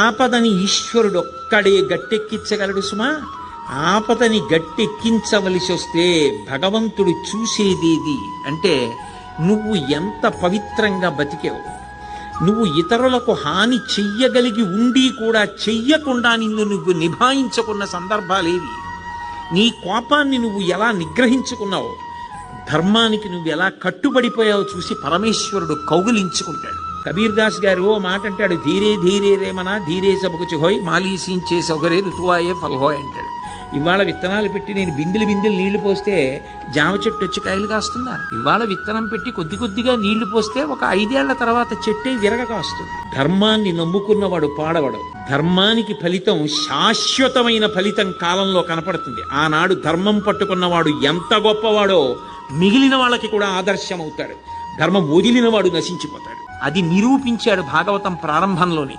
ఆపదని ఈశ్వరుడు ఒక్కడే గట్టెక్కించగలడు సుమా. ఆపదని గట్టెక్కించవలసి వస్తే భగవంతుడు చూసేదేది అంటే నువ్వు ఎంత పవిత్రంగా బతికావు, నువ్వు ఇతరులకు హాని చెయ్యగలిగి ఉండి కూడా చెయ్యకుండా నువ్వు నిభాయించుకున్న సందర్భాలేవి, నీ కోపాన్ని నువ్వు ఎలా నిగ్రహించుకున్నావు, ధర్మానికి నువ్వు ఎలా కట్టుబడిపోయావో చూసి పరమేశ్వరుడు కౌగిలించుకుంటాడు. కబీర్ దాస్ గారు ఓ మాట అంటాడు, ధీరే ధీరే రేమనా ధీరే సబకుచి హోయ్ మాలీసించే సౌకర్య ఋతువాయే ఫల్హోయ్ అంటాడు. ఇవాళ విత్తనాలు పెట్టి నేను బిందెలు నీళ్లు పోస్తే జామ చెట్టు వచ్చి కాయలు కాస్తుందా? ఇవాళ విత్తనం పెట్టి కొద్ది కొద్దిగా నీళ్లు పోస్తే ఒక 5 ఏళ్ల తర్వాత చెట్టే విరగ కాస్తుంది. ధర్మాన్ని నమ్ముకున్నవాడు పాడవడు. ధర్మానికి ఫలితం శాశ్వతమైన ఫలితం కాలంలో కనపడుతుంది. ఆనాడు ధర్మం పట్టుకున్నవాడు ఎంత గొప్పవాడో మిగిలిన వాళ్ళకి కూడా ఆదర్శం అవుతాడు. ధర్మం వదిలినవాడు నశించిపోతాడు. అది నిరూపించాడు భాగవతం ప్రారంభంలోనే.